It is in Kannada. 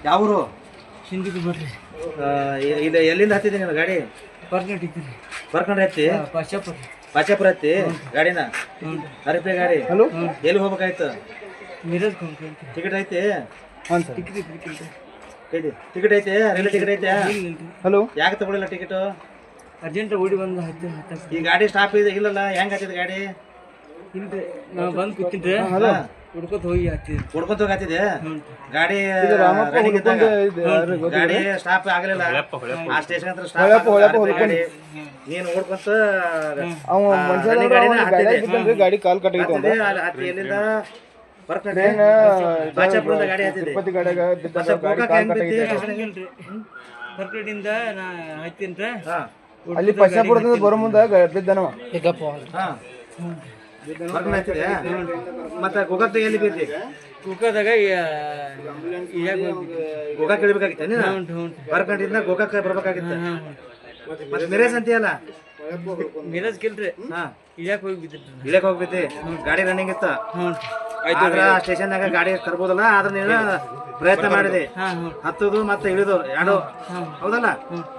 ಯಾವರು ಹಿಂದಿಗೆ ಬರ್ರಿ. ಇದು ಎಲ್ಲಿಂದ ಹತ್ತಿದೆ ನೀನು ಗಾಡಿ? ಬರ್ಕೊಂಡಿದ್ದೀರಿ ಬರ್ಕೊಂಡ್ರೆ ಹತ್ತಿ ಪಾಶಾಪುರ. ಪಾಚಾಪುರ ಹತ್ತಿ ಗಾಡಿನ ಹರಿಪೆ ಗಾಡಿ. ಹಲೋ, ಎಲ್ಲಿ ಹೋಗ್ಬೇಕಾಯ್ತು? ಮಿರಜ್ ಕೊಂಡ್ಕೊಂತ ಟಿಕೆಟ್ ಐತಿ? ಹಾಂ ಸರ್. ಟಿಕೆಟ್ ಟಿಕೆಟ್ ಐತೆ? ರೈಲ್ವೆ ಟಿಕೆಟ್ ಐತೆ? ಹಲೋ, ಯಾಕೆ ತಗೊಳ್ಳಿಲ್ಲ ಟಿಕೆಟ್? ಅರ್ಜೆಂಟ್ ಓಡಿ ಬಂದು ಹತ್ತ ಈ ಗಾಡಿ ಸ್ಟಾಪ್ ಇದೆ ಇಲ್ಲಲ್ಲ, ಹೆಂಗ್ ಹತ್ತಿದ ಗಾಡಿ? ಇಲ್ರಿ ನಾವು ಬಂದು ಕೂತಿದ್ರೆ ಹಲೋ, ಹುಡ್ಕೊತ ಹೋಗಿ ಹತ್ತಿದ್ರಿ. ಹೊಡ್ಕೊಂತ ಹೋಗತ್ತಿದೆ ಗಾಡಿ. ಇದು ರಾಮಪ್ಪ running ಇದ್ದಾಗ ಹುಡ್ಕೊಂಡು ಇದು ಯಾರು ಗೊತ್ತಿಲ್ಲ? ಗಾಡಿ ಸ್ಟಾಪ್ ಆಗಲಿಲ್ಲ, ಆ ಸ್ಟೇಷನ್ ಹತ್ರ ಹೊಳ್ಯಪ್ಪ ಸ್ಟಾಪ್ ಹುಡ್ಕೊಂಡು. ಗಾಡಿ. ನೀನು ಓಡ್ಕೊಂತ ಅವ ಮನುಷ್ಯ running ಗಾಡಿನ ಗಾಡಿ ಹತ್ತಿದೆ. ಬಿದ್ದನ್ರಿ, ಗಾಡಿ ಕಾಲ್ ಕಟ್ಟಿತ್ತು ಅಂತ. ಹತ್ತಿ ಎಲ್ಲಿಂದ ಬರ್ಕೊಂಡೆ? ಟ್ರೈನ್ ಬಾಚಾಪುರದ ಗಾಡಿ ಹತ್ತಿದೆ. ತಿರುಪತಿ ಗಾಡಿಯಾಗ ಬಿದ್ದ ಮತ್ತೆ ಗಾಡಿ ಗೋಕಾಕ್ ಕಾಲ್ ಹೆಂಗ್ ಬಿದ್ದಿ? ಕಟ್ಟಿತ್ತು. ಬರ್ಕಡಿಂದ ನಾ ಹತ್ತೀನ್ರ ಹಾ ಅಲ್ಲಿ ಪಶ್ಚಾಪುರದಿಂದ ಬರೋ ಮುಂದೆ ಬಿದ್ದನವ. ಹಾ ಬರ್ಕೊಂಡ್ ಹತ್ತಿದೆ. ಮತ್ತೆ ಗೋಕಾಕ್ ಎಲ್ಲಿ ಬಿದ್ದಿ? ಕುಕ್ಕದಾಗ ಗೋಕಾಕ್ ಇಳಿಬೇಕಾಗಿತ್ತ ನೀನು? ಬರ್ಕೊಂಡಿದ್ದ ಗೋಕಾಕ್ ಬರ್ಬೇಕಾಗಿತ್ತ. ಮತ್ತೆ ಮಿರೇಜ್ ಅಂತೀಯಲ್ಲ? ಮಿರಜ್ ಕಿಲ್ರಿ ಹಾ ಇಳ್ಯಾಕ ಹೋಗಿ ಬಿದ್ರಿ. ಇಳಿಯಕ್ ಹೋಗ್ಬಿದ್ದಿ, ಗಾಡಿ ರನ್ನಿಂಗ್ ಇತ್ತ. ಆದ್ರ ಸ್ಟೇಷನ್ಯಾಗ ಗಾಡಿ ತರ್ಬೋದಲ್ಲ, ಆದ್ರ ನೀನು ಪ್ರಯತ್ನ ಮಾಡಿದೆ ಹತ್ತುದು ಮತ್ತೆ ಇಳಿದು ಎರಡು, ಹೌದಲ್ಲ?